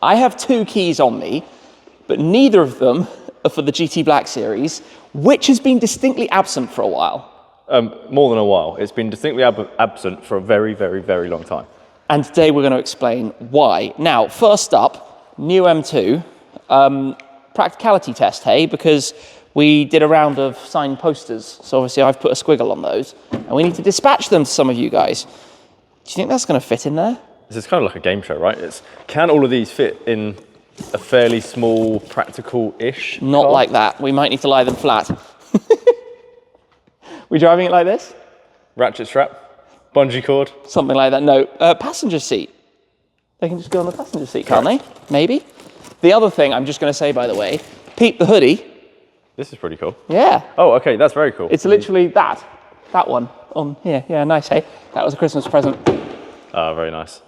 I have 2 keys on me, but neither of them are for the GT Black Series, which has been distinctly absent for a while. More than a while. It's been distinctly absent for a very, very, very long time. And today we're going to explain why. Now, first up, new M2, practicality test, hey, because we did a round of signed posters, so obviously I've put a squiggle on those, and we need to dispatch them to some of you guys. Do you think that's going to fit in there? This is kind of like a game show, right? Can all of these fit in a fairly small, practical-ish Not car? like that. We might need to lie them flat. We driving it like this? Ratchet strap? Bungee cord? Something like that. No. Passenger seat. They can just go on the passenger seat, can't they? Maybe. The other thing I'm just going to say, by the way, peep the hoodie. This is pretty cool. Yeah. Oh, okay, that's very cool. It's literally that one on here. Yeah, nice, hey? That was a Christmas present. Ah, very nice.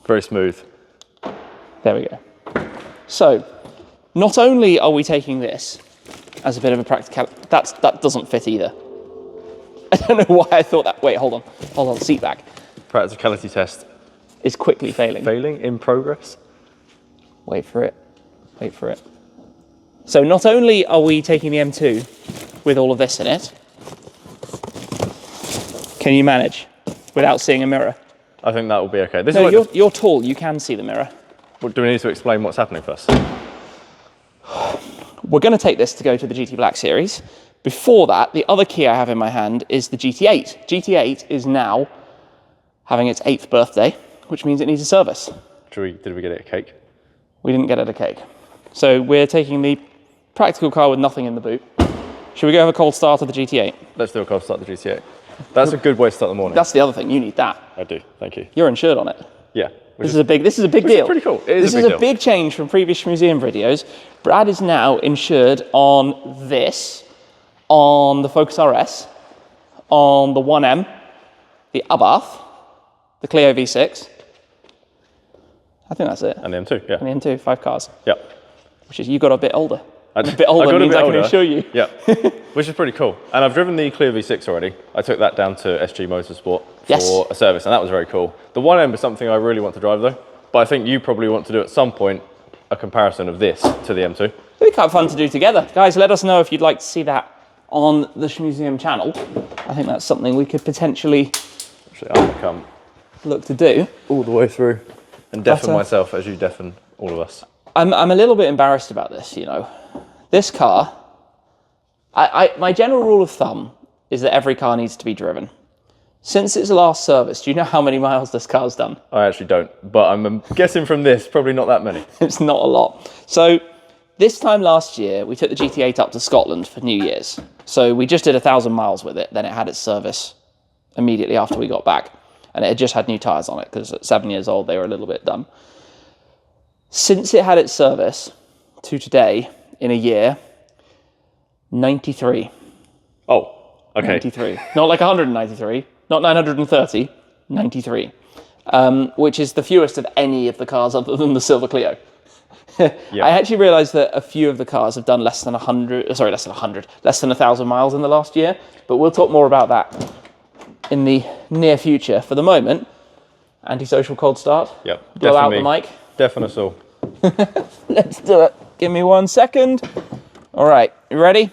Very smooth. There we go. So, not only are we taking this as a bit of a practicality, that doesn't fit either. I don't know why I thought that. Wait, hold on, seat back. Practicality test. Is quickly failing. Failing in progress. Wait for it. So not only are we taking the M2 with all of this in it, can you manage without seeing a mirror? I think that will be okay. No, you're tall, you can see the mirror. Do we need to explain what's happening first? We're going to take this to go to the GT Black Series. Before that, the other key I have in my hand is the GT8. GT8 is now having its 8th birthday, which means it needs a service. Did we get it a cake? We didn't get it a cake. So we're taking the practical car with nothing in the boot. Should we go have a cold start of the GT8? Let's do a cold start of the GT8. That's a good way to start the morning. That's the other thing, you need that. I do, thank you. You're insured on it. Yeah. This is a big deal. Is pretty cool. This is a big change from previous Shmuseum videos. Brad is now insured on this, on the Focus RS, on the 1M, the Abarth, the Clio V6. I think that's it. And the M2, yeah. And the M2, 5 cars. Yeah. Which is, you got a bit older. A bit older means I can insure you. Yeah, which is pretty cool. And I've driven the Clio V6 already. I took that down to SG Motorsport for a service, and that was very cool. The 1M is something I really want to drive though, but I think you probably want to do at some point a comparison of this to the M2. It'd be quite fun to do together. Guys, let us know if you'd like to see that on the Shmuseum channel. I think that's something we could potentially Actually, I'm gonna come look to do. all the way through and deafen myself as you deafen all of us. I'm a little bit embarrassed about this, you know. This car, my general rule of thumb is that every car needs to be driven. Since its last service, do you know how many miles this car's done? I actually don't, but I'm guessing from this, probably not that many. It's not a lot. So this time last year, we took the GT8 up to Scotland for New Year's. So we just did 1,000 miles with it. Then it had its service immediately after we got back. And it had just had new tyres on it because at 7 years old, they were a little bit done. Since it had its service to today, in a year, 93. Oh, okay. 93. Not like 193, not 930, 93. Which is the fewest of any of the cars other than the Silver Clio. Yeah. I actually realised that a few of the cars have done less than 1,000 miles in the last year, but we'll talk more about that in the near future. For the moment, antisocial cold start. Yep. Blow out the mic. Deafen us all. Let's do it. Give me 1 second. All right, you ready? Yep.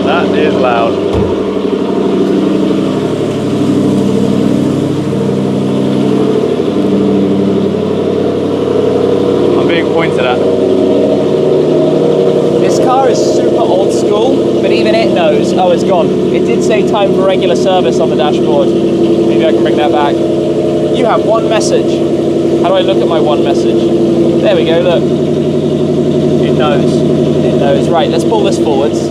That is loud. I'm being pointed at. This car is super old school, but even it knows. Oh, it's gone. It did say time for regular service on the dashboard. Maybe I can bring that back. You have one message. How do I look at my one message? There we go, look. It knows. It knows. Right, let's pull this forwards.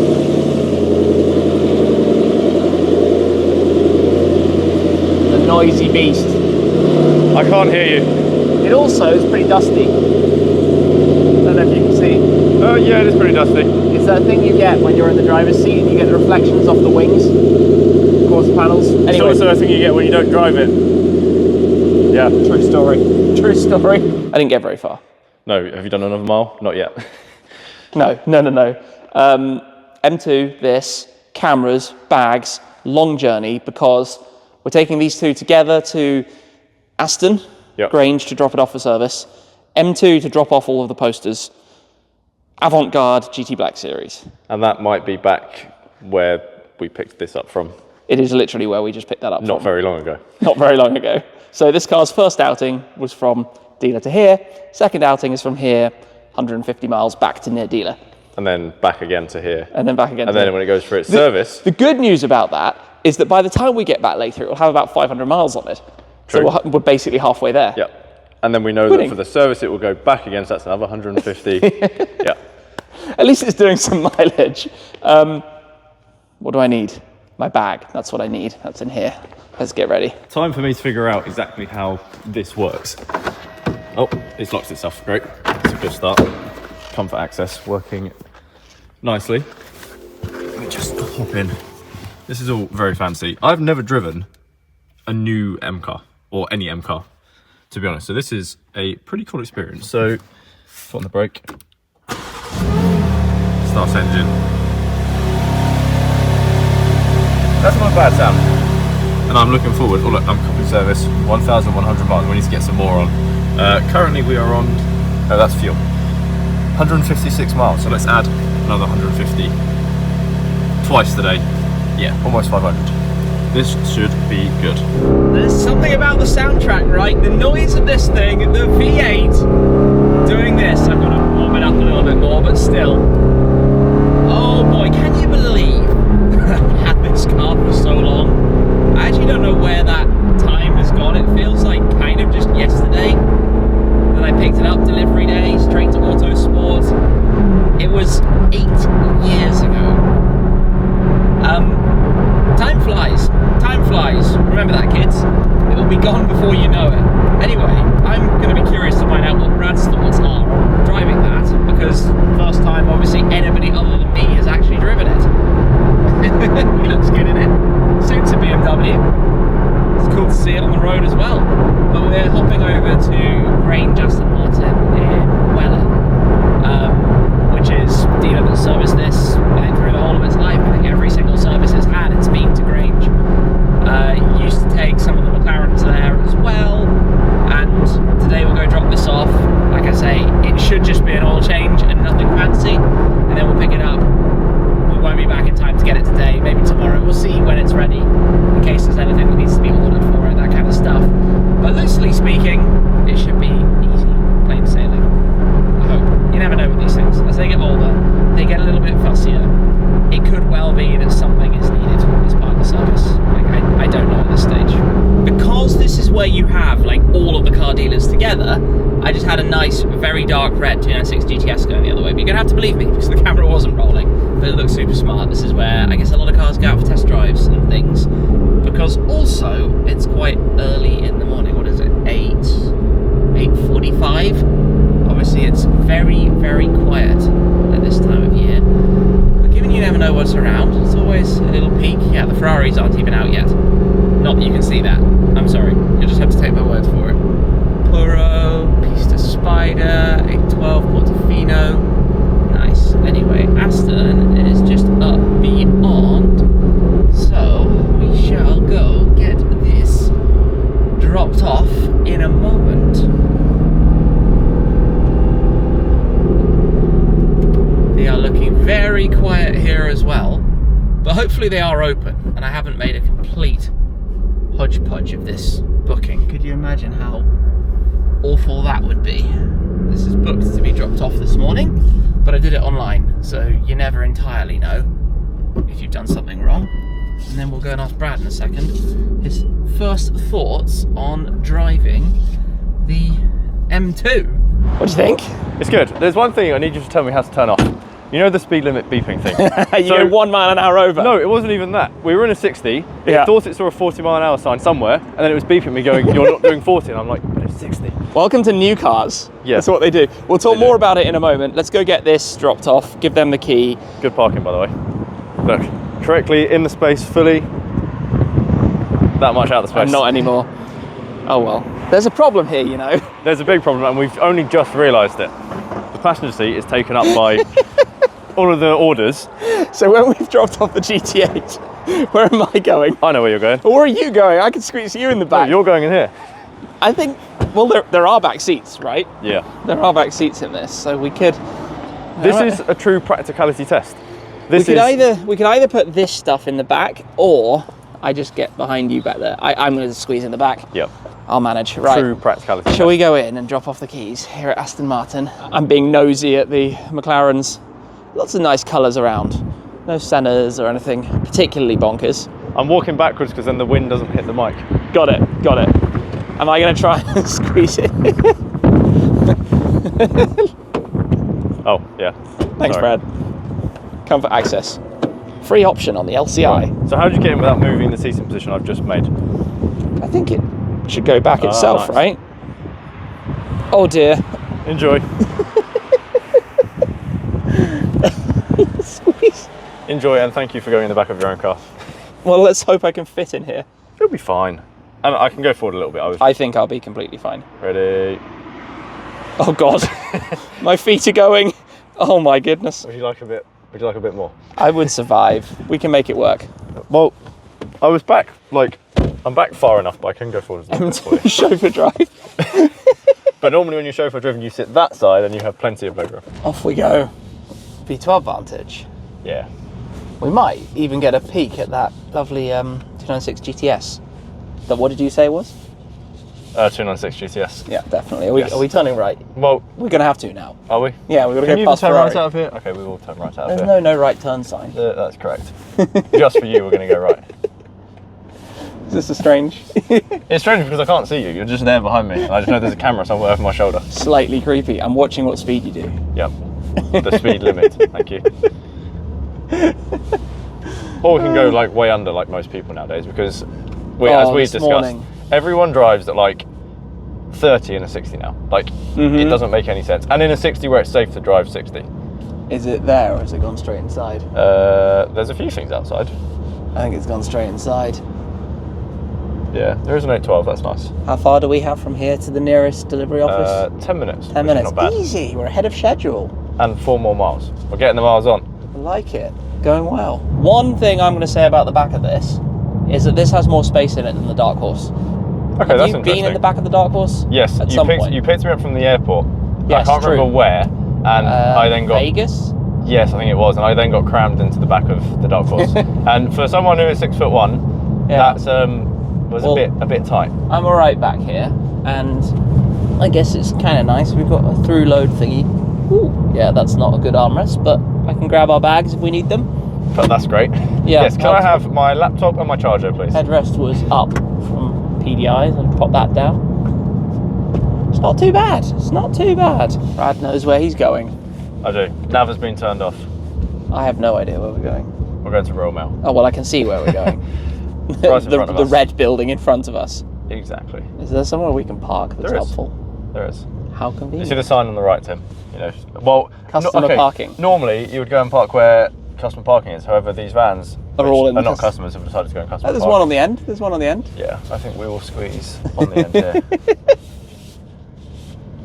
The noisy beast. I can't hear you. It also is pretty dusty. I don't know if you can see. Oh yeah, it is pretty dusty. It's that thing you get when you're in the driver's seat and you get the reflections off the wings, quarter panels. Anyway. It's also a thing you get when you don't drive it. Yeah. True story. True story. I didn't get very far. No, have you done another mile? Not yet. No. M2, this, cameras, bags, long journey because we're taking these two together to Aston, Grange to drop it off for service, M2 to drop off all of the posters, Avantgarde GT Black Series. And that might be back where we picked this up from. It is literally where we just picked that up Not very long ago. Not very long ago. So this car's first outing was from dealer to here. Second outing is from here, 150 miles back to near dealer. And then back again to here. And then back again to here. And then when it goes for its service. The good news about that is that by the time we get back later, it will have about 500 miles on it. True. So we're basically halfway there. Yeah. And then we know that for the service, it will go back again, so that's another 150. Yeah. At least it's doing some mileage. What do I need? My bag. That's what I need. That's in here. Let's get ready. Time for me to figure out exactly how this works. Oh, it's locked itself. Great. It's a good start. Comfort access working nicely. Let me just hop in. This is all very fancy. I've never driven a new M car or any M car, to be honest. So this is a pretty cool experience. So, foot on the brake. Starts engine. That's not a bad sound. And I'm looking forward. Oh look, I'm copping service. 1,100 miles. We need to get some more on. Currently we are on, no, that's fuel. 156 miles. So let's add another 150. Twice today. Yeah, almost 500. This should be good. There's something about the soundtrack, right? The noise of this thing, the V8 doing this. I've got to warm it up a little bit more, but still. Oh boy, can you believe I've had this car for so long? I actually don't know where that time has gone. It feels like kind of just yesterday that I picked it up, delivery day, straight to Autosport. It was 8 years ago. Time flies. Time flies. Remember that, kids. It will be gone before you know it. Anyway, I'm going to be curious to find out what Brad's thoughts are on driving that, because first time, obviously, anybody other than me has actually driven it. He looks good in it. Suits a BMW. It's cool to see it on the road as well. But we're hopping over to Grange Aston Martin in Welland, which is a dealer that serviced this through the whole of its life. I think every single service it's had, it's been to Grange. Used to take some of the McLarens there as well, and today we'll go drop this off. Like I say, it should just be an oil change and nothing fancy, and then we'll pick it up. We won't be back in time to get it today, maybe tomorrow. We'll see when it's ready, in case there's anything that needs to be ordered for it, that kind of stuff. But loosely speaking, it should be easy, plain sailing. I hope. You never know with these things. As they get older, they get a little bit fussier. It could well be that something is needed as part of the service. Like, I don't know at this stage. Because this is where you have like all of the car dealers together, I just had a nice, very dark red 296 GTS going the other way. But you're going to have to believe me because the camera wasn't rolling. But it looks super smart. This is where I guess a lot of cars go out for test drives and things. Because also, it's quite early in the morning. What is it? 8:45? Obviously, it's very, very quiet at this time of year. You never know what's around. It's always a little peek. Yeah, the Ferraris aren't even out yet. Not that you can see that. I'm sorry. You'll just have to take my word for it. Puro, Pista Spider, 812 Portofino. Nice. Anyway, Aston is just up beyond. So, we shall go get this dropped off in a moment. They are looking very quiet here as well, but hopefully they are open and I haven't made a complete hodgepodge of this booking. Could you imagine how awful that would be? This is booked to be dropped off this morning, but I did it online, so you never entirely know if you've done something wrong. And then we'll go and ask Brad in a second his first thoughts on driving the M2. What do you think? It's good. There's one thing I need you to tell me how to turn off. You know the speed limit beeping thing? You go 1 mile an hour over. No, it wasn't even that. We were in a 60. It thought it saw a 40 mile an hour sign somewhere, and then it was beeping me going, you're not doing 40. And I'm like, but it's 60. Welcome to new cars. Yeah. That's what they do. We'll talk more about it in a moment. Let's go get this dropped off, give them the key. Good parking, by the way. Look, correctly in the space, fully. That much out of the space. Not anymore. Oh well. There's a problem here, you know. There's a big problem, and we've only just realised it. The passenger seat is taken up by all of the orders. So when we've dropped off the GT8, Where am I going? I know where you're going. Or where are you going? I can squeeze you in the back. No, you're going in here. I think, well, there are back seats, right? Yeah. There are back seats in this, so we could... This is a true practicality test. We could either put this stuff in the back, or I just get behind you back there. I'm going to squeeze in the back. Yep. I'll manage. Right. True practicality. Shall we go in and drop off the keys here at Aston Martin? I'm being nosy at the McLarens. Lots of nice colours around. No Sennas or anything particularly bonkers. I'm walking backwards because then the wind doesn't hit the mic. Got it. Am I going to try and squeeze it? Oh, yeah. Thanks, Sorry. Brad. Comfort access. Free option on the LCI. Right. So how did you get in without moving the seating position I've just made? I think it should go back itself, nice. right? Oh dear. Enjoy. Squeeze. Enjoy, and thank you for going in the back of your own car. Well, let's hope I can fit in here. You'll be fine. And I can go forward a little bit. I think I'll be completely fine. Ready? Oh God. My feet are going. Oh my goodness. Would you like a bit more? I would survive. We can make it work. Well, I was back, I'm back far enough, but I can go forward a little bit for you. Chauffeur drive. But normally when you're chauffeur driven, you sit that side and you have plenty of legroom. Off we go. V12 Vantage. Yeah. We might even get a peek at that lovely 296 GTS. What did you say it was? 296 GTS. Yeah, definitely. Yes. Are we turning right? Well, We're going to have to now. are we? Yeah, we're going to Can go you past turn Ferrari. right out of here? Okay, we will turn right out of There's here. no right turn sign. That's correct. Just for you, we're going to go right. Is this a strange? It's strange because I can't see you. You're just there behind me. And I just know there's a camera somewhere over my shoulder. Slightly creepy. I'm watching what speed you do. Yep. The speed limit. Thank you. Or we can go way under like most people nowadays because as we discussed, everyone drives at 30 in a 60 now. It doesn't make any sense. And in a 60 where it's safe to drive 60. Is it there or has it gone straight inside? There's a few things outside. I think it's gone straight inside. Yeah, there is an 812, that's nice. How far do we have from here to the nearest delivery office? 10 minutes. 10 minutes. Not bad. Easy, we're ahead of schedule. And 4 more miles. We're getting the miles on. I like it. Going well. One thing I'm going to say about the back of this is that this has more space in it than the Dark Horse. Okay, Have that's you interesting. been in the back of the Dark Horse? Yes, at some point. You picked me up from the airport. Yes, I can't remember where. And I then got... Vegas? Yes, I think it was. And I then got crammed into the back of the Dark Horse. And for someone who is 6'1", that's was a bit tight. I'm all right back here. And I guess it's kind of nice. We've got a through load thingy. Ooh, yeah, that's not a good armrest, but I can grab our bags if we need them. But that's great. Yeah. Yes, can I have my laptop and my charger, please? Headrest was up from PDIs. I'll pop that down. It's not too bad. It's not too bad. Brad knows where he's going. I do. Nav has been turned off. I have no idea where we're going. We're going to Royal Mail. Oh, well, I can see where we're going. Right in front of the us. red building in front of us. Exactly. Is there somewhere we can park that's helpful? There is. How You convenient. see the sign on the right, Tim? Customer parking. Normally, you would go and park where customer parking is. However, these vans Are all in not customers have decided to go in customer There's parking. one on the end. There's one on the end. Yeah, I think we will squeeze on the end here.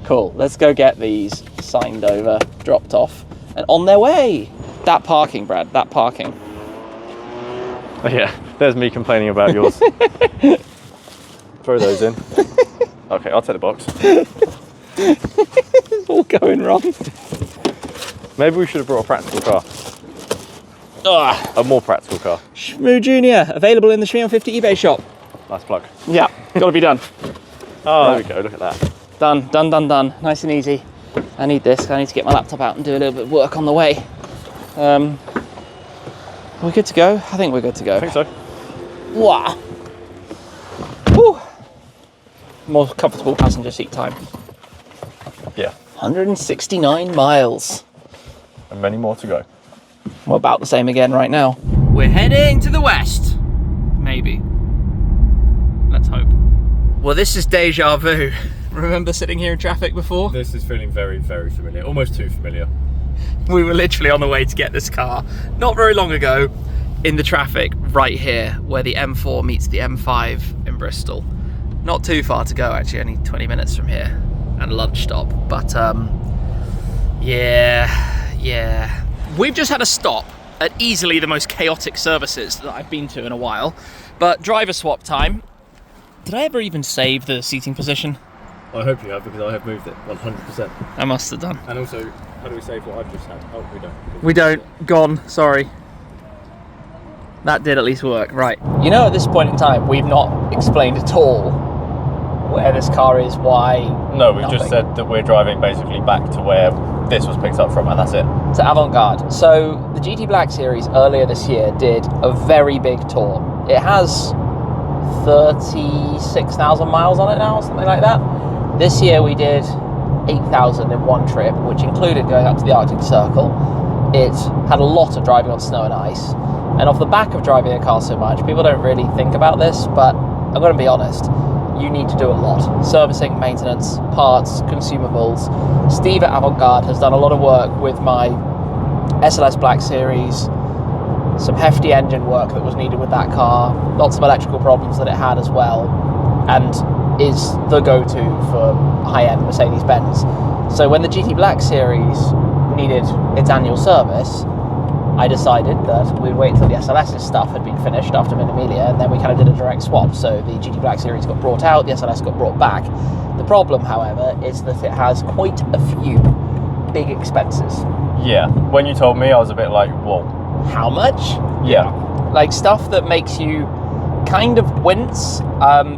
Cool. Let's go get these signed over, dropped off, and on their way. That parking, Brad. That parking. Yeah, there's me complaining about yours. Throw those in. Okay, I'll take the box. It's all going wrong. Maybe we should have brought a practical car. A more practical car. Shmoo Junior, available in the Shmeemobile 50 eBay shop. Nice plug. Yeah, got to be done. Oh, there we go, look at that. Done. Nice and easy. I need this. I need to get my laptop out and do a little bit of work on the way. We're good to go? I think we're good to go. I think so. Wow. Whew. More comfortable passenger seat time. Yeah. 169 miles. And many more to go. We're about the same again right now. We're heading to the west. Maybe. Let's hope. Well, this is deja vu. Remember sitting here in traffic before? This is feeling very, very familiar. Almost too familiar. We were literally on the way to get this car not very long ago in the traffic right here where the M4 meets the M5 in Bristol. Not too far to go, actually, only 20 minutes from here and a lunch stop. But yeah. We've just had a stop at easily the most chaotic services that I've been to in a while. But driver swap time. Did I ever even save the seating position? I hope you have, because I have moved it 100%. I must have done. And also, how do we save what I've just had? Oh, we don't. We don't. Gone. Sorry. That did at least work. Right. You know, at this point in time, we've not explained at all where this car is, why. No, we've just said that we're driving basically back to where this was picked up from, and that's it. To Avantgarde. So the GT Black Series earlier this year did a very big tour. It has 36,000 miles on it now, something like that. This year we did 8,000 in one trip, which included going up to the Arctic Circle. It had a lot of driving on snow and ice. And off the back of driving a car so much, people don't really think about this, but I'm going to be honest, you need to do a lot. Servicing, maintenance, parts, consumables. Steve at Avantgarde has done a lot of work with my SLS Black Series, some hefty engine work that was needed with that car, lots of electrical problems that it had as well, and is the go-to for high-end Mercedes-Benz. So when the GT Black Series needed its annual service, I decided that we'd wait until the SLS's stuff had been finished after Shmeemobile, and then we kind of did a direct swap. So the GT Black Series got brought out, the SLS got brought back. The problem, however, is that it has quite a few big expenses. Yeah, when you told me, I was a bit like, whoa. How much? Yeah. Like stuff that makes you kind of wince.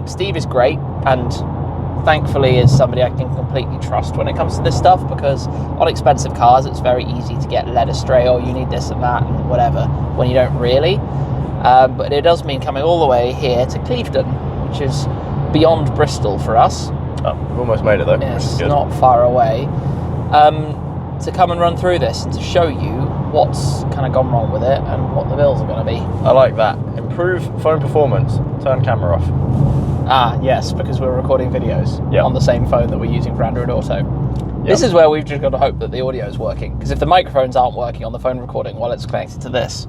Steve is great, and thankfully is somebody I can completely trust when it comes to this stuff, because on expensive cars it's very easy to get led astray, or you need this and that and whatever, when you don't really. But it does mean coming all the way here to Clevedon, which is beyond Bristol for us. Oh, we've almost made it though. It's not far away. To come and run through this and to show you what's kind of gone wrong with it and what the bills are going to be. I like that. Improve phone performance. Turn camera off. Ah, yes, because we're recording videos on the same phone that we're using for Android Auto. Yep. This is where we've just got to hope that the audio is working, because if the microphones aren't working on the phone recording while it's connected to this,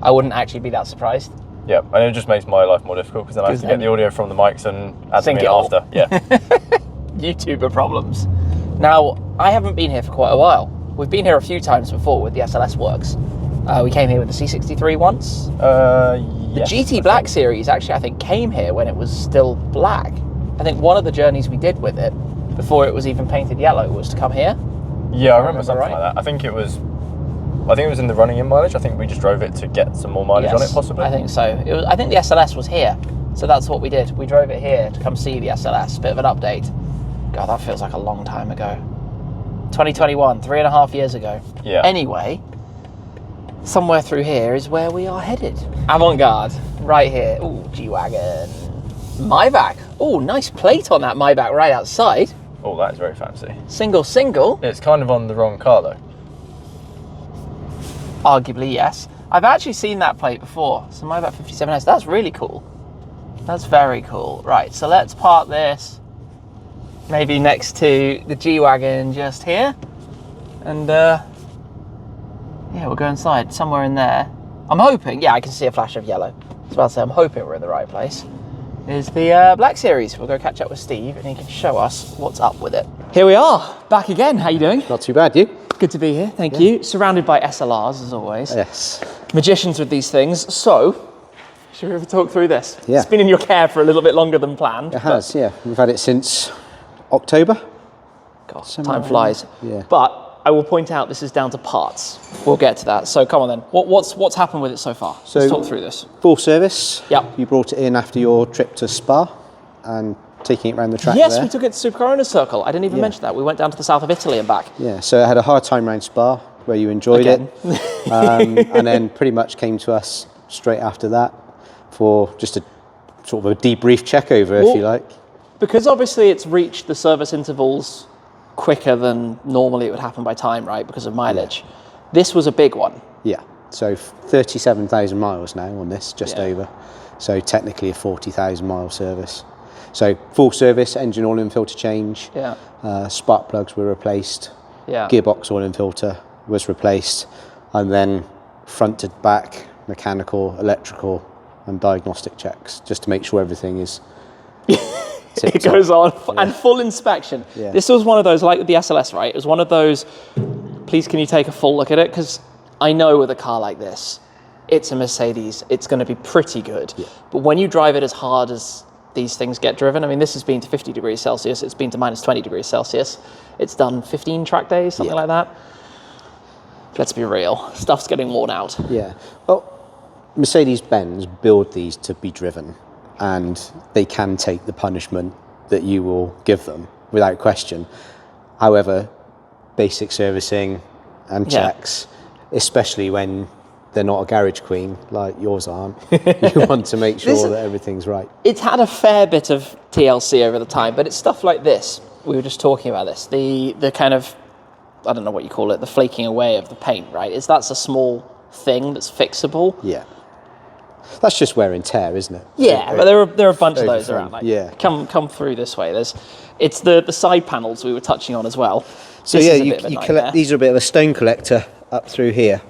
I wouldn't actually be that surprised. Yeah, and it just makes my life more difficult, because then I have to get the audio from the mics and add them in after. Yeah. YouTuber problems. Now, I haven't been here for quite a while. We've been here a few times before with the SLS works. We came here with the C63 once. The GT Black Series actually, I think, came here when it was still black. I think one of the journeys we did with it, before it was even painted yellow, was to come here. Yeah, I remember something like that. I think it was in the running in mileage. I think we just drove it to get some more mileage on it, possibly. I think so. I think the SLS was here, so that's what we did. We drove it here to come see the SLS. Bit of an update. God, that feels like a long time ago. 2021, 3.5 years ago. Yeah. Anyway, somewhere through here is where we are headed. Avantgarde, right here. Ooh, G-Wagon. Maybach. Ooh, nice plate on that Maybach right outside. Oh, that is very fancy. Single. It's kind of on the wrong car, though. Arguably, yes. I've actually seen that plate before. So Maybach 57S. That's really cool. That's very cool. Right, so let's park this maybe next to the G-Wagon just here. And, yeah, we'll go inside, somewhere in there. I'm hoping, yeah, I can see a flash of yellow. I was about to say, I'm hoping we're in the right place. Is the Black Series. We'll go catch up with Steve and he can show us what's up with it. Here we are, back again. How you doing? Not too bad, you? Good to be here, thank you. Surrounded by SLRs, as always. Yes. Magicians with these things. So, should we ever talk through this? Yeah. It's been in your care for a little bit longer than planned. It has, yeah. We've had it since October. God, time flies. Yeah. But I will point out this is down to parts. We'll get to that. So come on then. What's happened with it so far? So, let's talk through this. Full service. Yep. You brought it in after your trip to Spa and taking it around the track Yes, there. we took it to Supercar Owner's Circle. I didn't even mention that. We went down to the south of Italy and back. Yeah, so I had a hard time around Spa where you enjoyed it. And then pretty much came to us straight after that for just a sort of a debrief check over, if you like. Because obviously it's reached the service intervals quicker than normally it would happen by time, right? Because of mileage. Yeah. This was a big one. Yeah, so 37,000 miles now on this, just over. So technically a 40,000 mile service. So full service, engine oil and filter change. Yeah. Spark plugs were replaced. Yeah. Gearbox oil and filter was replaced. And then front to back, mechanical, electrical and diagnostic checks, just to make sure everything is it goes on, and full inspection. Yeah. This was one of those, like the SLS, right? It was one of those, please can you take a full look at it? Because I know with a car like this, it's a Mercedes, it's going to be pretty good. Yeah. But when you drive it as hard as these things get driven, I mean, this has been to 50 degrees Celsius, it's been to minus 20 degrees Celsius. It's done 15 track days, something like that. Let's be real, stuff's getting worn out. Yeah. Well, Mercedes-Benz build these to be driven, and they can take the punishment that you will give them without question. However, basic servicing and checks, especially when they're not a garage queen like yours aren't, you want to make sure that everything's right. It's had a fair bit of TLC over the time, but it's stuff like this. We were just talking about this. The kind of, I don't know what you call it, the flaking away of the paint, right? That's a small thing that's fixable. Yeah. That's just wear and tear, isn't it? Yeah, but there are a bunch of those around. Like, come through this way. It's the side panels we were touching on as well. So you collect. These are a bit of a stone collector up through here.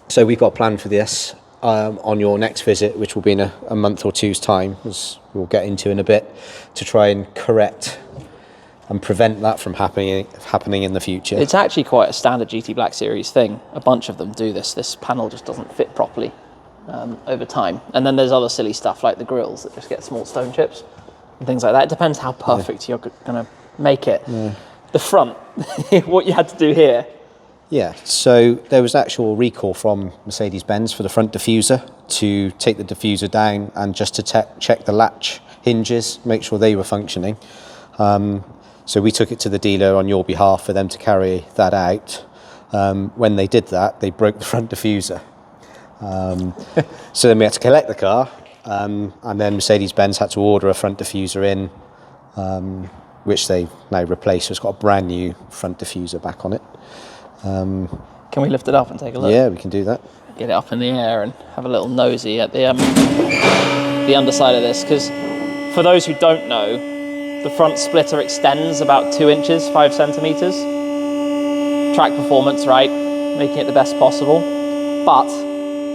So we've got a plan for this on your next visit, which will be in a month or two's time, as we'll get into in a bit, to try and correct and prevent that from happening in the future. It's actually quite a standard GT Black Series thing. A bunch of them do this. This panel just doesn't fit properly over time. And then there's other silly stuff like the grills that just get small stone chips and things like that. It depends how perfect you're going to make it. Yeah. The front, what you had to do here. Yeah, so there was actual recall from Mercedes-Benz for the front diffuser to take the diffuser down and just to check the latch hinges, make sure they were functioning. So we took it to the dealer on your behalf for them to carry that out. When they did that, they broke the front diffuser. So then we had to collect the car, and then Mercedes-Benz had to order a front diffuser in, which they've now replaced. So it's got a brand new front diffuser back on it. Can we lift it up and take a look? Yeah, we can do that. Get it up in the air and have a little nosy at the underside of this, because for those who don't know, the front splitter extends about 2 inches, 5 centimeters. Track performance, right? Making it the best possible. But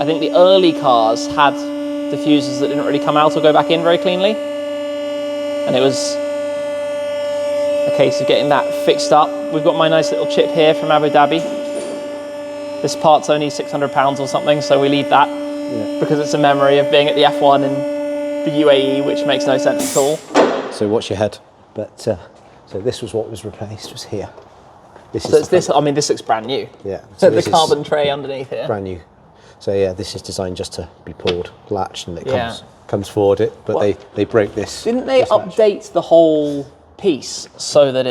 I think the early cars had diffusers that didn't really come out or go back in very cleanly. And it was a case of getting that fixed up. We've got my nice little chip here from Abu Dhabi. This part's only £600 or something, so we leave that because it's a memory of being at the F1 in the UAE, which makes no sense at all. So watch your head. But so this was what was replaced, was here. This I mean, this looks brand new. Yeah. So the carbon tray underneath here. Brand new. So yeah, this is designed just to be pulled, latched, and it comes forward it. But they broke this. Didn't they update the whole piece so that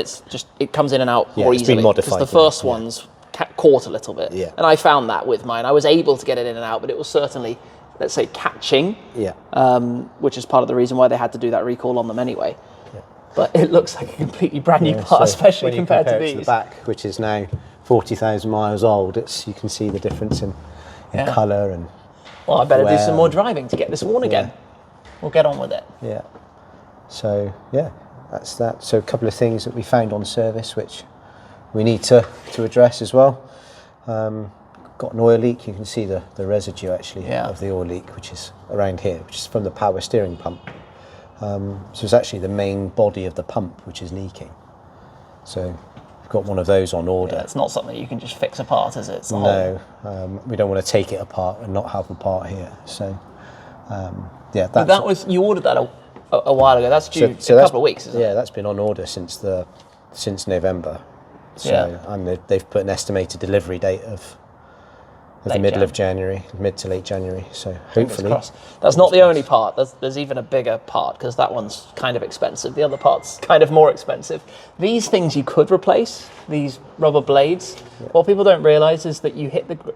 it comes in and out more easily? It's been modified. Because the first ones caught a little bit. Yeah. And I found that with mine. I was able to get it in and out, but it was certainly, let's say, catching. Yeah. Which is part of the reason why they had to do that recall on them anyway. Yeah. But it looks like a completely brand new car, especially compared to these. To the back, which is now 40,000 miles old, you can see the difference in colour and. Well, I better do some more driving to get this worn again. We'll get on with it. Yeah. So that's that. So a couple of things that we found on service which we need to address as well. Got an oil leak. You can see the residue actually of the oil leak, which is around here, which is from the power steering pump. So it's actually the main body of the pump which is leaking. So we've got one of those on order. Yeah, it's not something you can just fix apart, is it? No, we don't want to take it apart and not have a part here. So but that was, you ordered that a while ago. That's due a couple of weeks, isn't it? Yeah, that's been on order since November. So and they've put an estimated delivery date of the middle of January, mid to late January. So hopefully, that's not the only part. There's even a bigger part, because that one's kind of expensive. The other part's kind of more expensive. These things you could replace, these rubber blades. What people don't realise is that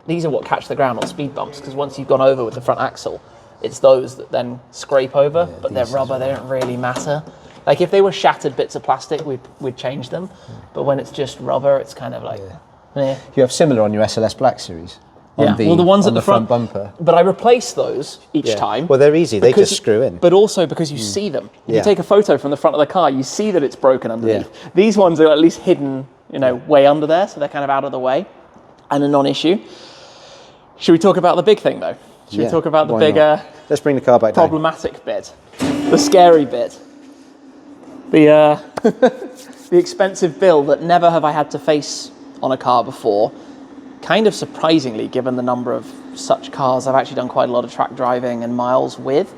these are what catch the ground on speed bumps, because once you've gone over with the front axle, it's those that then scrape over. But they're rubber; they don't really matter. Like if they were shattered bits of plastic, we'd change them. But when it's just rubber, it's kind of like. You have similar on your SLS Black Series. The ones at the front bumper. But I replace those each time. Well, they're easy. They just screw in. But also because you see them. If you take a photo from the front of the car, you see that it's broken underneath. Yeah. These ones are at least hidden, way under there, so they're kind of out of the way and a non-issue. Should we talk about the big thing, though? Should we talk about the bigger... Let's bring the car back down. Problematic bit. The scary bit. The the expensive bill that never have I had to face on a car before kind of surprisingly, given the number of such cars I've actually done quite a lot of track driving and miles with.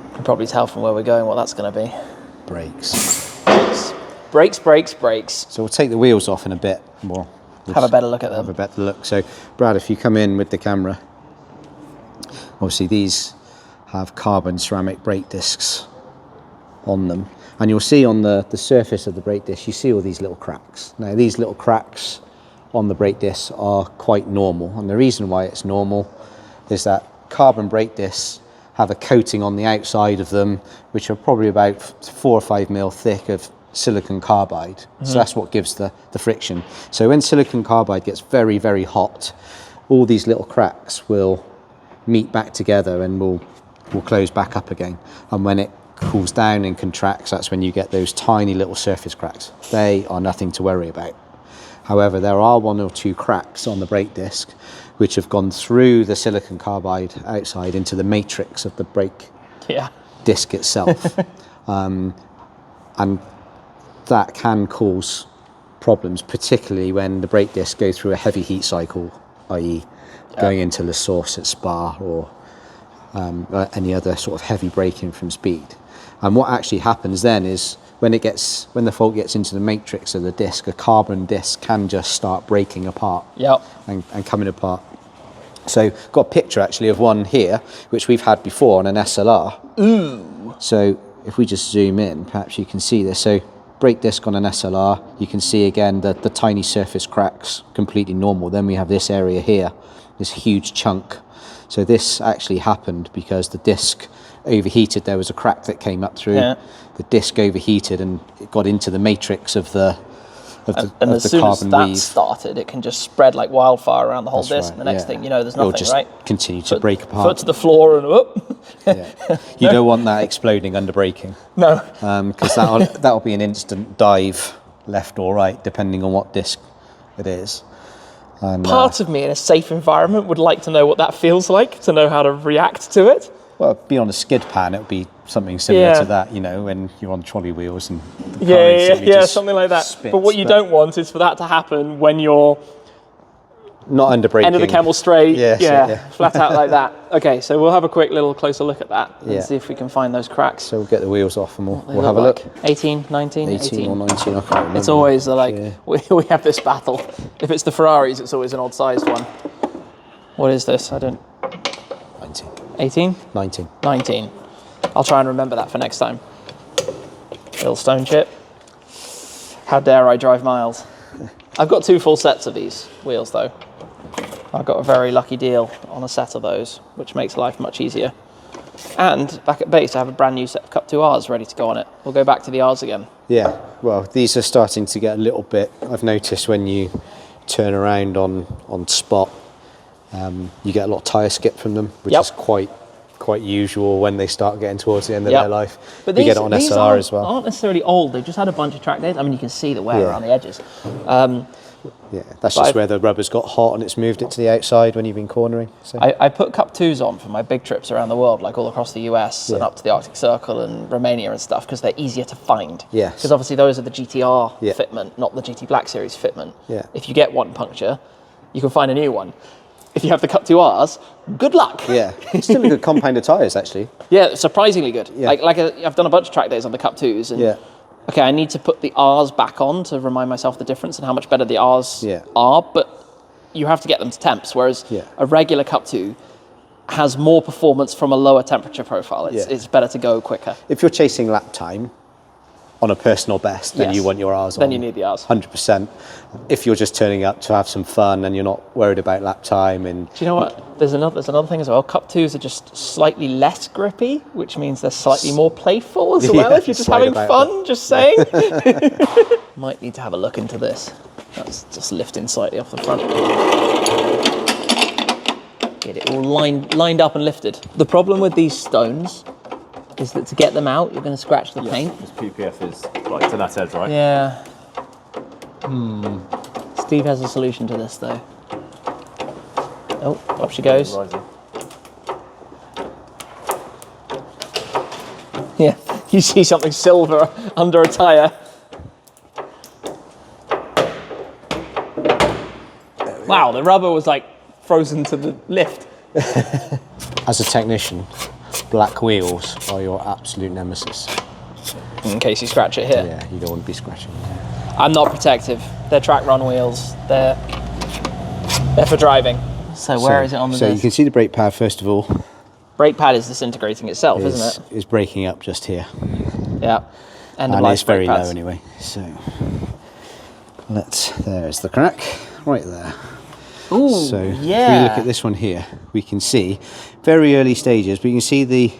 You can probably tell from where we're going what that's going to be. Brakes. Brakes, brakes, brakes. So we'll take the wheels off in a bit. We'll have a better look at them. Have a better look. So Brad, if you come in with the camera, obviously these have carbon ceramic brake discs on them. And you'll see on the surface of the brake disc, you see all these little cracks. Now these little cracks on the brake discs are quite normal. And the reason why it's normal is that carbon brake discs have a coating on the outside of them, which are probably about 4 or 5 mil thick of silicon carbide. Mm-hmm. So that's what gives the friction. So when silicon carbide gets very, very hot, all these little cracks will meet back together and will close back up again. And when it cools down and contracts, that's when you get those tiny little surface cracks. They are nothing to worry about. However, there are 1 or 2 cracks on the brake disc which have gone through the silicon carbide outside into the matrix of the brake disc itself. And that can cause problems, particularly when the brake discs go through a heavy heat cycle, i.e. going into La Source at Spa or any other sort of heavy braking from speed. And what actually happens then is when the fault gets into the matrix of the disc, a carbon disc can just start breaking apart and coming apart. So got a picture actually of one here, which we've had before on an SLR. Ooh. So if we just zoom in, perhaps you can see this. So brake disc on an SLR, you can see again the tiny surface cracks, completely normal. Then we have this area here, this huge chunk. So this actually happened because the disc overheated. There was a crack that came up through. Yeah. The disc overheated and it got into the matrix of the and of as the soon carbon as that weave. Started, it can just spread like wildfire around the whole That's disc. right, And the next thing you know, there's It'll nothing, just right? continue to break apart. Foot to the floor and whoop. You don't want that exploding under braking. No. Because that'll be an instant dive left or right, depending on what disc it is. And, Part of me in a safe environment would like to know what that feels like, to know how to react to it. Well, be on a skid pan, it would be something similar to that, you know, when you're on trolley wheels and the car something like that. spits, but what you don't want is for that to happen when you're not under braking. End of the camel straight, Yeah. flat out like that. Okay, so we'll have a quick little closer look at that and see if we can find those cracks. So we'll get the wheels off and we'll have a look. 18, 19? 18 or 19, I can't remember. It's always we have this battle. If it's the Ferraris, it's always an odd sized one. What is this? 19. 18? 19. 19. I'll try and remember that for next time. Little stone chip. How dare I drive miles? I've got 2 full sets of these wheels though. I've got a very lucky deal on a set of those, which makes life much easier. And back at base, I have a brand new set of Cup 2Rs ready to go on it. We'll go back to the Rs again. Yeah, well, these are starting to get a little bit, I've noticed when you turn around on spot, you get a lot of tyre skip from them, which is quite usual when they start getting towards the end of their life. But you get it on SLR as well. Aren't necessarily old. They've just had a bunch of track days. I mean, you can see the wear around the edges. That's just where the rubber's got hot and it's moved it to the outside when you've been cornering. So. I put Cup 2s on for my big trips around the world, like all across the US and up to the Arctic Circle and Romania and stuff, because they're easier to find. Yes. Because obviously those are the GTR fitment, not the GT Black Series fitment. Yeah. If you get one puncture, you can find a new one. If you have the Cup 2Rs, good luck. Yeah, still a good compound of tyres actually. Yeah, surprisingly good. Yeah. I've done a bunch of track days on the Cup 2s. And okay, I need to put the Rs back on to remind myself the difference and how much better the Rs are, but you have to get them to temps, whereas a regular Cup 2 has more performance from a lower temperature profile. It's better to go quicker. If you're chasing lap time on a personal best, then you want your Rs on. Then you need the Rs. 100%. If you're just turning up to have some fun and you're not worried about lap time. And do you know what? There's another thing as well. Cup 2s are just slightly less grippy, which means they're slightly more playful as well. If you're just having fun, just saying. Might need to have a look into this. That's just lifting slightly off the front. Get it all lined up and lifted. The problem with these stones is that to get them out, you're going to scratch the paint. Because PPF is like to that edge, right? Yeah. Steve has a solution to this, though. Oh, up she goes. Yeah, you see something silver under a tyre. Wow, the rubber was like frozen to the lift. As a technician, black wheels are your absolute nemesis. In case you scratch it here. Yeah, you don't want to be scratching. I'm not protective. They're track run wheels. They're for driving. So where is it on the So disc? you can see the brake pad first of all. Brake pad is disintegrating itself, isn't it? Is breaking up just here. Yeah. End of And life it's very brake low pads. anyway. So there's the crack right there. Ooh, So if we yeah. look at this one here, we can see very early stages, but you can see the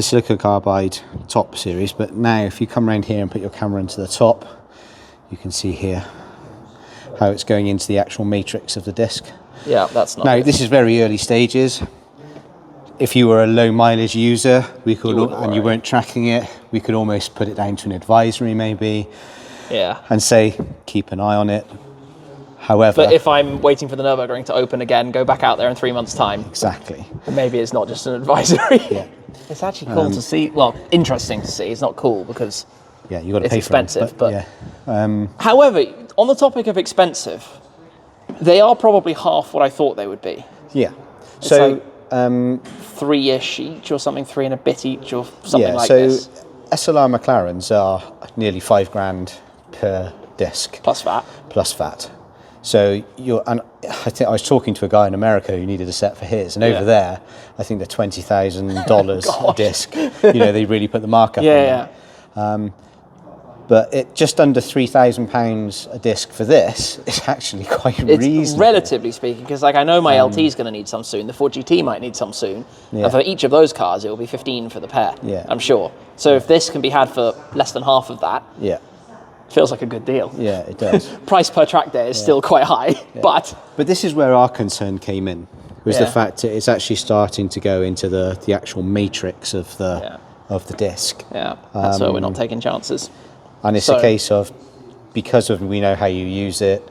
silicon carbide top series. But now if you come around here and put your camera into the top, you can see here how it's going into the actual matrix of the disc. Yeah, that's not Now good. this is very early stages. If you were a low mileage user, we could, and you weren't tracking it, we could almost put it down to an advisory maybe, Yeah. and say keep an eye on it. However, But if I'm waiting for the Nürburgring to open again, go back out there in 3 months' time, exactly, maybe it's not just an advisory. yeah, It's actually cool to see. Well, interesting to see. It's not cool because yeah, you got to it's pay expensive. for it, But however, on the topic of expensive, they are probably half what I thought they would be. yeah. It's So like 3-ish each or something, 3 and a bit each or something yeah, like so this. SLR McLarens are nearly $5,000 per disc Plus that. plus VAT. So and I think I was talking to a guy in America who needed a set for his, and over there, I think they're $20,000 a disc. You know, they really put the markup on Yeah, it. yeah. But it just under £3,000 a disc for this is actually quite It's reasonable. relatively speaking, because like I know my LT is going to need some soon. The Ford GT might need some soon. Yeah. And for each of those cars, it will be 15 for the pair. Yeah. I'm sure. So if this can be had for less than half of that, Yeah, feels like a good deal. yeah, it does. Price per track day is still quite high, but But this is where our concern came in, was the Yeah. fact that it's actually starting to go into the actual matrix of Yeah. the disc. yeah, that's where we're not taking chances. And it's So- a case of, because of we know how you use it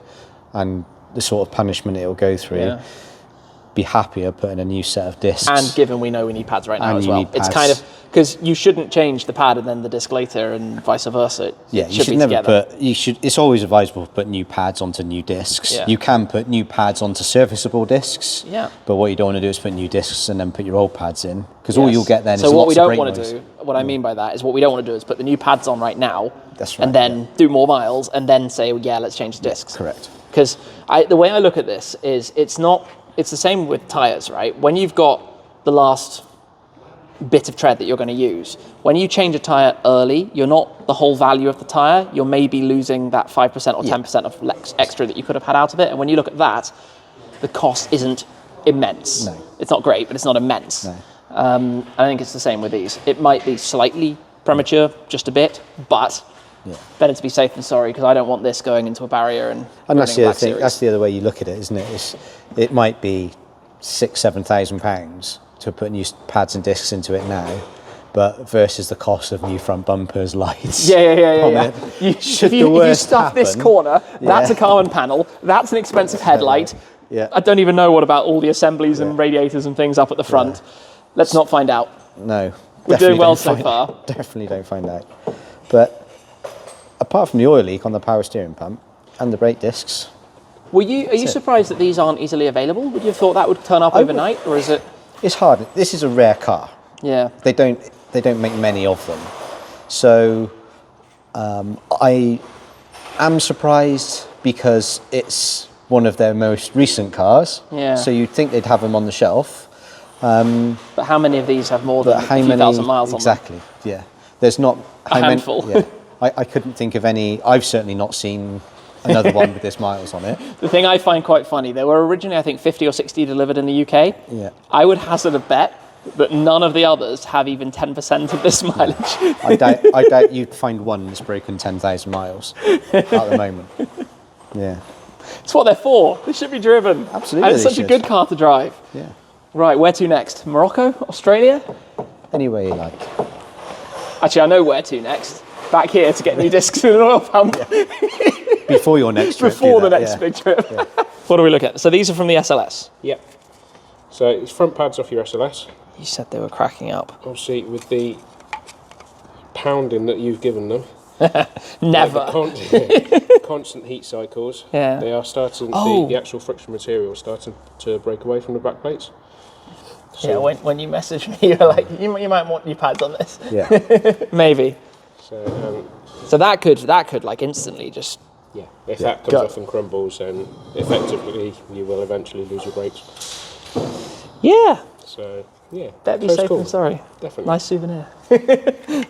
and the sort of punishment it will go through, Yeah. be happier putting a new set of discs. And given we know we need pads right now And as you well, need it's pads. kind of because you shouldn't change the pad and then the disc later, and vice versa. It yeah, you should should be never together. put. You should. It's always advisable to put new pads onto new discs. Yeah. You can put new pads onto serviceable discs. Yeah. But what you don't want to do is put new discs and then put your old pads in, because all Yes. you'll get then is so what we lots of don't brake want to noise. do, what I mean by that is what we don't want to do is put the new pads on right now, That's right, and then do more miles, and then say, well, yeah, let's change the discs. Correct. Because the way I look at this is it's the same with tyres, right? When you've got the last bit of tread that you're going to use, when you change a tyre early, you're not the whole value of the tyre, you're maybe losing that 5% or 10% of extra that you could have had out of it. And when you look at that, the cost isn't immense. No. It's not great, but it's not immense. No. I think it's the same with these. It might be slightly premature, just a bit, but better to be safe than sorry, because I don't want this going into a barrier and that's the ruining other Black thing. Series. That's the other way you look at it, isn't it? It might be £6,000-7,000 to put new pads and discs into it now, but versus the cost of new front bumpers, lights. Yeah. Should If you stuff this corner, that's a carbon panel, that's an expensive headlight. Yeah. I don't even know what about all the assemblies and radiators and things up at the front. Let's not find out. No. We're definitely doing well don't so find far. out. Definitely don't find out. But apart from the oil leak on the power steering pump and the brake discs, Are you surprised that these aren't easily available? Would you have thought that would turn up overnight, or is it? it's hard. This is a rare car. Yeah. They don't make many of them. So I am surprised because it's one of their most recent cars. Yeah. So you'd think they'd have them on the shelf. But how many of these have more than But how a few many thousand miles on them? exactly? Yeah. There's not how handful. Many, yeah. I couldn't think of any. I've certainly not seen another one with this miles on it. The thing I find quite funny, there were originally, I think, 50 or 60 delivered in the UK. Yeah. I would hazard a bet that none of the others have even 10% of this mileage. I doubt you'd find one that's broken 10,000 miles at the moment. Yeah. It's what they're for. They should be driven. Absolutely And it's they such a should. good car to drive. Yeah. Right, where to next? Morocco? Australia? Anyway, you like. Actually, I know where to next. Back here to get new discs in an oil pump. Before your next trip. Before do the that, next yeah. big trip. What do we look at? So these are from the SLS. Yep. So it's front pads off your SLS. You said they were cracking up. Obviously, with the pounding that you've given them, Never. the constant heat cycles, Yeah. they are starting, Oh. the actual friction material is starting to break away from the back plates. Yeah, when you messaged me, you were like, you might want new pads on this. Yeah. Maybe. So, So that could like instantly just. yeah, if that comes off and crumbles, then effectively you will eventually lose your brakes. Yeah. So, yeah. Better be so it's safe cool. than sorry. Definitely. Nice souvenir.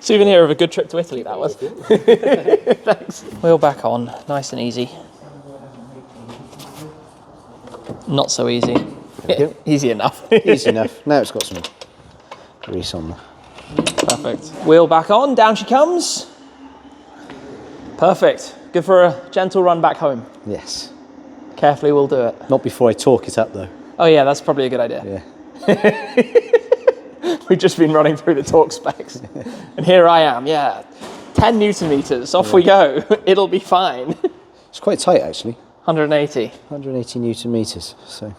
Souvenir of a good trip to Italy, that was. Thanks. Wheel back on, nice and easy. Not so easy. go. Easy enough. Easy enough. Now it's got some grease on there. Perfect. Wheel back on, down she comes. Perfect. Good for a gentle run back home. Yes. Carefully we'll do it. Not before I torque it up though. Oh yeah, that's probably a good idea. Yeah. We've just been running through the torque specs. And here I am, 10 Newton meters, off we go. It'll be fine. It's quite tight actually. 180. 180 Newton meters. So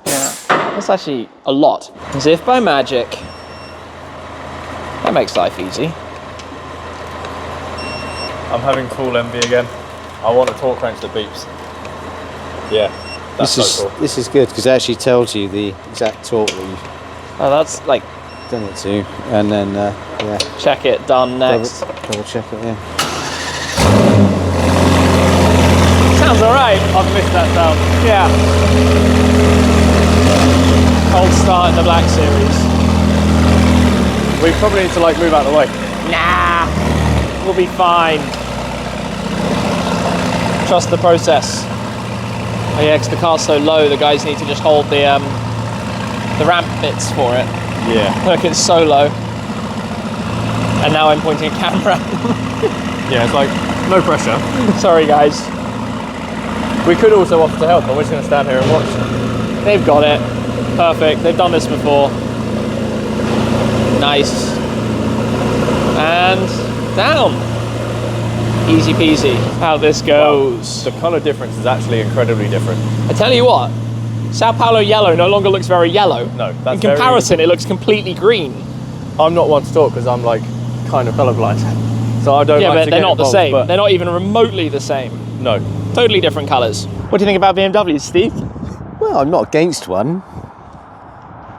Yeah, that's actually a lot. As if by magic. That makes life easy. I'm having full envy again. I want a torque wrench that beeps. Yeah, that's so cool. This is good because it actually tells you the exact torque that you've Oh, that's like, done it to, and then yeah, check it, done, next. double check it. Yeah. Sounds alright. I've missed that sound. Yeah. Cold start in the Black Series. We probably need to like move out of the way. Nah, we'll be fine. Trust the process. Oh yeah, because the car's so low, the guys need to just hold the ramp bits for it. Yeah. Look, it's so low. And now I'm pointing a camera. Yeah, it's like no pressure. Sorry guys. We could also offer to help, but we're just going to stand here and watch. They've got it. Perfect. They've done this before. Nice. And down. Easy peasy. How this goes. The colour difference is actually incredibly different. I tell you what, Sao Paulo yellow no longer looks very yellow. No, that's in comparison, it looks completely green. I'm not one to talk because I'm like kind of colourblind. So I don't Yeah, like but to they're get not the involved, same. but They're not even remotely the same. no. Totally different colours. What do you think about BMWs, Steve? Well, I'm not against one.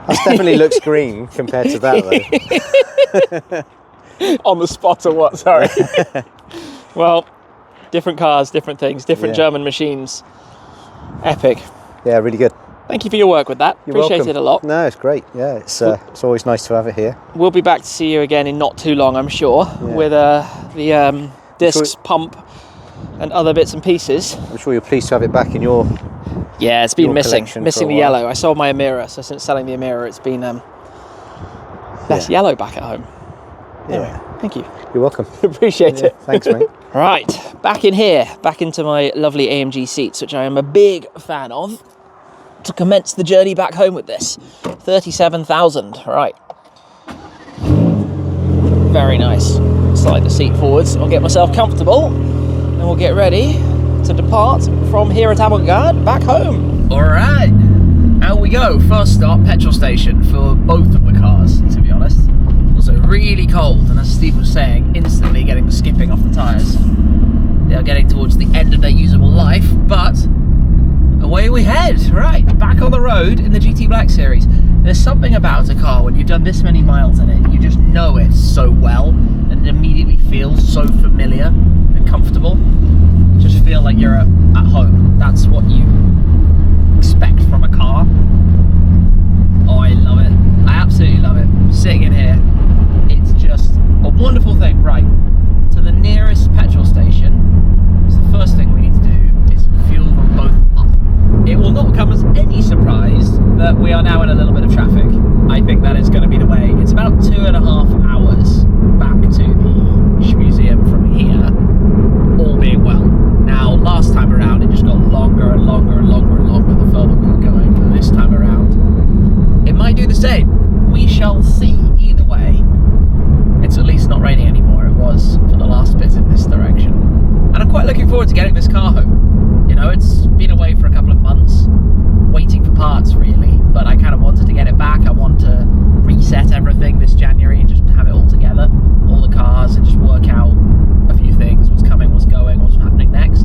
That definitely looks green compared to that though. On the spot or what? Sorry. Well, different cars, different things, different Yeah. German machines. Epic. Yeah, really good. Thank you for your work with that. You're Appreciate welcome. it a lot. No, it's great. Yeah, it's always nice to have it here. We'll be back to see you again in not too long, I'm sure, with the discs, pump, and other bits and pieces. I'm sure you're pleased to have it back in your. Yeah, it's been Your missing collection the for a while. yellow. I sold my Amira, so since selling the Amira, it's been less yellow back at home. Anyway, thank you. You're welcome. Appreciate it. Thanks, mate. Right, back in here, back into my lovely AMG seats, which I am a big fan of, to commence the journey back home with this. 37,000, right. Very nice. Slide the seat forwards, I'll get myself comfortable, and we'll get ready to depart from here at Avantgarde back home. All right, out we go. First stop, petrol station for both of the cars, to be honest. Also really cold, and as Steve was saying, instantly getting the skipping off the tyres. They are getting towards the end of their usable life, but away we head. Right, back on the road in the GT Black Series. There's something about a car when you've done this many miles in it, you just know it so well, and it immediately feels so familiar and comfortable. Just feel like you're at home. That's what you expect from a car. Oh, I love it. I absolutely love it. Sitting in here, it's just a wonderful thing. Right, to the nearest petrol station. So the first thing we need to do is fuel them both up. It will not come as any surprise that we are now in a little bit of traffic. I think that is going to be the way. It's about 2.5 hours back to the Shmuseum from here, all being well. Now, last time around, it just got longer and longer and longer and longer the further we were going. But this time around, it might do the same. We shall see. Either way, it's at least not raining anymore. It was for the last bit in this direction. And I'm quite looking forward to getting this car home. You know, it's been away for a couple of months, waiting for parts really, but I kind of wanted to get it back. I want to reset everything this January and just have it all together, all the cars, and just work out a few things, what's coming, what's going, what's happening next.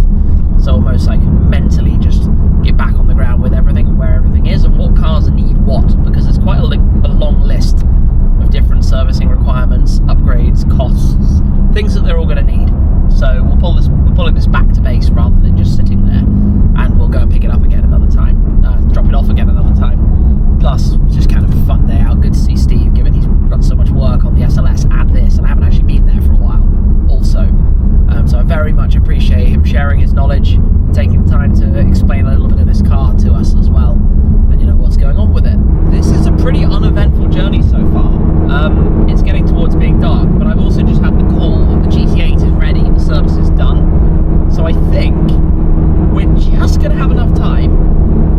things that they're all going to need. So we're pulling this back to base rather than just sitting there, and we'll go and pick it up again another time, drop it off again another time. Plus, it's just kind of a fun day out. Good to see Steve, given he's done so much work on the SLS and this, and I haven't actually been there for a while also. So I very much appreciate him sharing his knowledge and taking the time to explain a little bit of this car to us as well, and you know what's going on with it. This is a pretty uneventful journey so far. It's getting towards being dark, but I've also just had the call that the GT8 is ready, the service is done. So I think we're just going to have enough time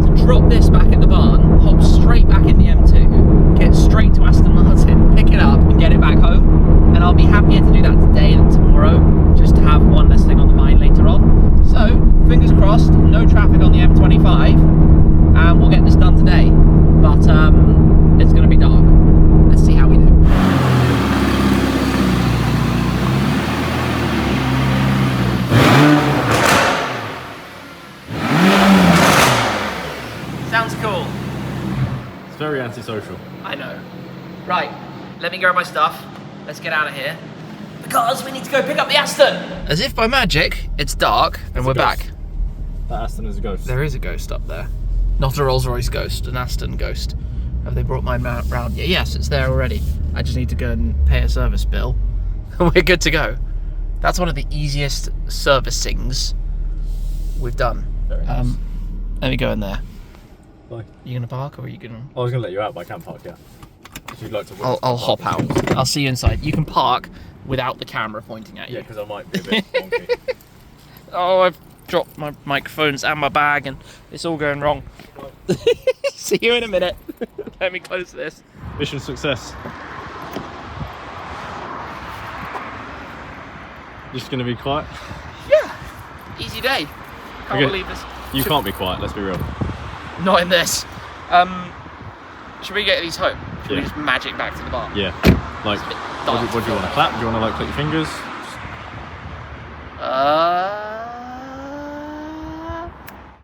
to drop this back at the barn, hop straight back in the M2, get straight to Aston Martin, pick it up and get it back home. And I'll be happier to do that today than tomorrow, just to have one less thing on the mind later on. So, fingers crossed, no traffic on the M25, and we'll get this done today. But it's going to be dark. Let's see how we do. Sounds cool. It's very antisocial. I know. Right, let me grab my stuff. Let's get out of here. Because we need to go pick up the Aston. As if by magic, it's dark and we're back. That Aston is a ghost. There is a ghost up there. Not a Rolls Royce ghost, an Aston ghost. Have they brought mine round? Yeah, yes, it's there already. I just need to go and pay a service bill. We're good to go. That's one of the easiest servicings we've done. Very nice. Let me go in there. Bye. You gonna park or are you gonna? I was going to let you out, but I can't park yet. If you'd like to. I'll hop out. I'll see you inside. You can park without the camera pointing at you. Yeah, because I might be a bit wonky. Oh, I've dropped my microphones and my bag and it's all going wrong. See you in a minute. Let me close this. Mission success. Just going to be quiet? Yeah. Easy day. Can't Okay. believe this. You can't be quiet, let's be real. Not in this. Should we get these home? Should we Yeah. just magic back to the bar? Yeah. Like, It's a bit what dark do you want to clap? Do you want to like click your fingers?